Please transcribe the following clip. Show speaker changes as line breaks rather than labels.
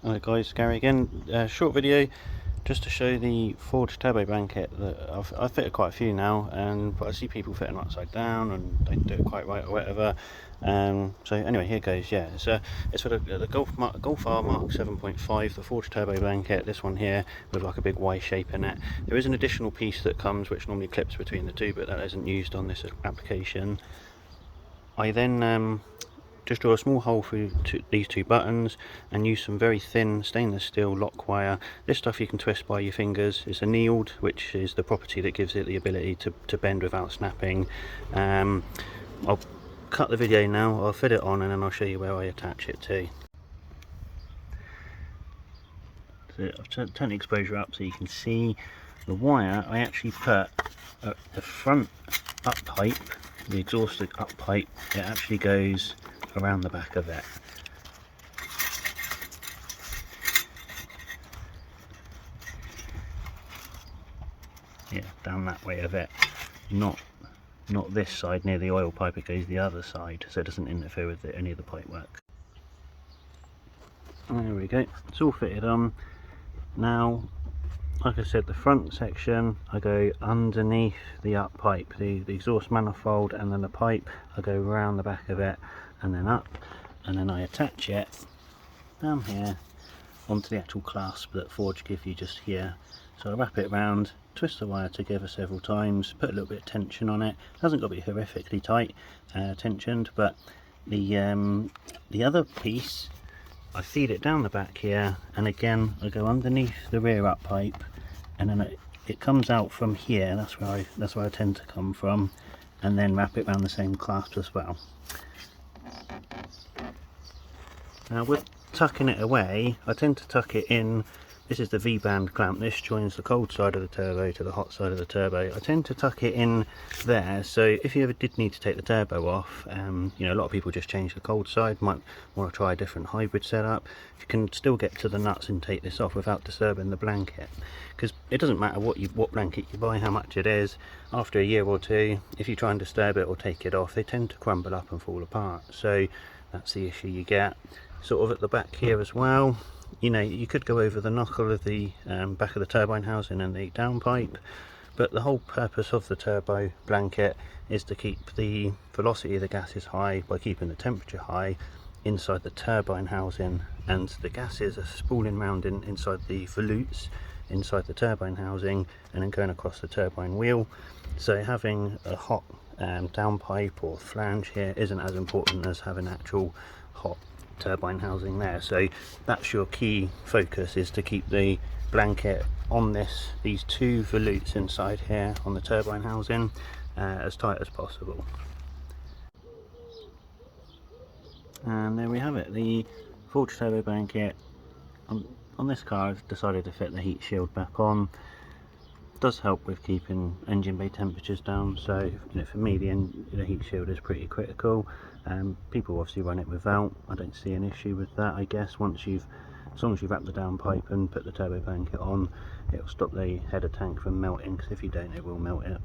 Hi guys, Gary again. Short video just to show the forged turbo blanket that I've fitted quite a few now, but I see people fitting them upside down and they don't do it quite right or whatever. So anyway, here goes. Yeah, it's for the Golf R Mark 7.5, the forged turbo blanket. This one here with like a big Y shape in it. There is an additional piece that comes which normally clips between the two, but that isn't used on this application. I then just draw a small hole through these two buttons and use some very thin stainless steel lock wire. This stuff you can twist by your fingers. It's annealed, which is the property that gives it the ability to bend without snapping. I'll cut the video now, I'll fit it on, and then I'll show you where I attach it to. So I've turned the exposure up so you can see the wire. I actually put the front up pipe, the exhaust up pipe, it actually goes around the back of it. Yeah, down that way of it, not this side near the oil pipe, it goes the other side so it doesn't interfere with any of the pipe work. There we go, it's all fitted on. Now, like I said, the front section I go underneath the up pipe, the exhaust manifold, and then the pipe I go around the back of it and then up, and then I attach it down here onto the actual clasp that Forge give you just here. So I wrap it around, twist the wire together several times, put a little bit of tension on it. It hasn't got to be horrifically tight tensioned, but the other piece I feed it down the back here, and again I go underneath the rear up pipe, and then it comes out from here. That's where I tend to come from, and then wrap it around the same clasp as well. Now with tucking it away, I tend to tuck it in. This is the V-band clamp. This joins the cold side of the turbo to the hot side of the turbo. I tend to tuck it in there, so if you ever did need to take the turbo off, you know, a lot of people just change the cold side, might want to try a different hybrid setup. You can still get to the nuts and take this off without disturbing the blanket, because it doesn't matter what blanket you buy, how much it is. After a year or two, if you try and disturb it or take it off, they tend to crumble up and fall apart. So that's the issue you get. Sort of at the back here as well, you know, you could go over the knuckle of the back of the turbine housing and the downpipe, but the whole purpose of the turbo blanket is to keep the velocity of the gases high by keeping the temperature high inside the turbine housing, and the gases are spooling around inside the volutes inside the turbine housing and then going across the turbine wheel. So having a hot downpipe or flange here isn't as important as having actual hot turbine housing there. So that's your key focus, is to keep the blanket on these two volutes inside here on the turbine housing as tight as possible. And there we have it, the forged turbo blanket. On this car I've decided to fit the heat shield back on. It does help with keeping engine bay temperatures down, so you know, for me the heat shield is pretty critical. People obviously run it without. I don't see an issue with that. I guess as long as you've wrapped the downpipe and put the turbo blanket on, it'll stop the header tank from melting, because if you don't, it will melt it.